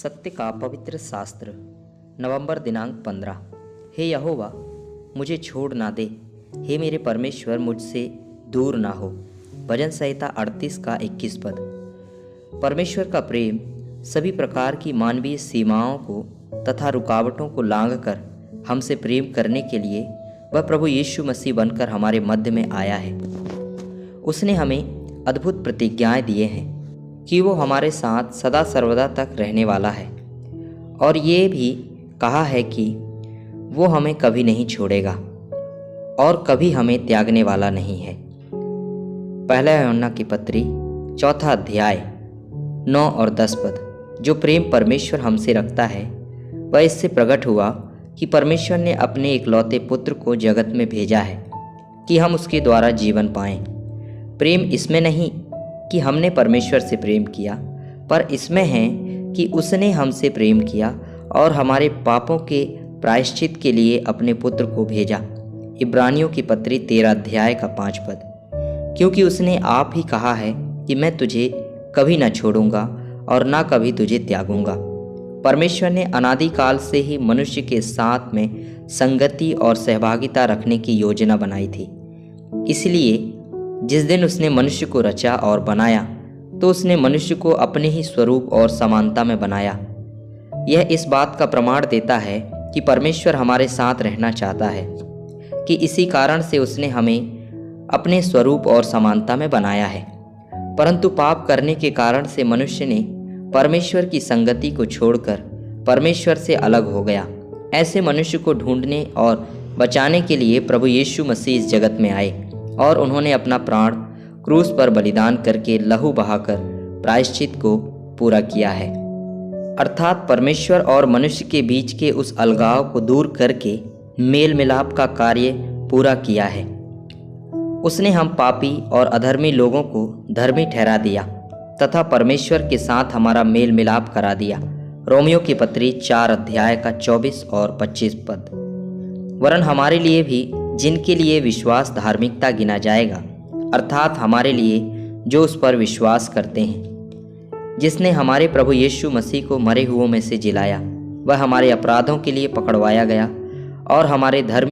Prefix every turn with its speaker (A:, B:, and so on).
A: सत्य का पवित्र शास्त्र नवंबर दिनांक 15। हे यहोवा, मुझे छोड़ ना दे, हे मेरे परमेश्वर मुझसे दूर ना हो। भजन संहिता 38 का 21 पद। परमेश्वर का प्रेम सभी प्रकार की मानवीय सीमाओं को तथा रुकावटों को लांघकर हमसे प्रेम करने के लिए वह प्रभु यीशु मसीह बनकर हमारे मध्य में आया है। उसने हमें अद्भुत प्रतिज्ञाएं दिए हैं कि वो हमारे साथ सदा सर्वदा तक रहने वाला है, और ये भी कहा है कि वो हमें कभी नहीं छोड़ेगा और कभी हमें त्यागने वाला नहीं है। पहला यूहन्ना की पत्री 4 अध्याय 9 और 10 पद। जो प्रेम परमेश्वर हमसे रखता है वह इससे प्रकट हुआ कि परमेश्वर ने अपने इकलौते पुत्र को जगत में भेजा है कि हम उसके द्वारा जीवन पाएं। प्रेम इसमें नहीं कि हमने परमेश्वर से प्रेम किया, पर इसमें है कि उसने हमसे प्रेम किया और हमारे पापों के प्रायश्चित के लिए अपने पुत्र को भेजा। इब्रानियों की पत्री 13 अध्याय का 5 पद। क्योंकि उसने आप ही कहा है कि मैं तुझे कभी न छोड़ूंगा और ना कभी तुझे त्यागूंगा। परमेश्वर ने अनादिकाल से ही मनुष्य के साथ में संगति और सहभागिता रखने की योजना बनाई थी। इसलिए जिस दिन उसने मनुष्य को रचा और बनाया तो उसने मनुष्य को अपने ही स्वरूप और समानता में बनाया। यह इस बात का प्रमाण देता है कि परमेश्वर हमारे साथ रहना चाहता है कि इसी कारण से उसने हमें अपने स्वरूप और समानता में बनाया है। परंतु पाप करने के कारण से मनुष्य ने परमेश्वर की संगति को छोड़कर परमेश्वर से अलग हो गया। ऐसे मनुष्य को ढूंढने और बचाने के लिए प्रभु यीशु मसीह इस जगत में आए और उन्होंने अपना प्राण क्रूस पर बलिदान करके लहू बहाकर प्रायश्चित को पूरा किया है, अर्थात परमेश्वर और मनुष्य के बीच के उस अलगाव को दूर करके मेल मिलाप का कार्य पूरा किया है। उसने हम पापी और अधर्मी लोगों को धर्मी ठहरा दिया तथा परमेश्वर के साथ हमारा मेल मिलाप करा दिया। रोमियो की पत्री 4 अध्याय का 24 और 25 पद। वरन हमारे लिए भी, जिनके लिए विश्वास धार्मिकता गिना जाएगा, अर्थात हमारे लिए जो उस पर विश्वास करते हैं, जिसने हमारे प्रभु यीशु मसीह को मरे हुओं में से जिलाया, वह हमारे अपराधों के लिए पकड़वाया गया और हमारे धर्म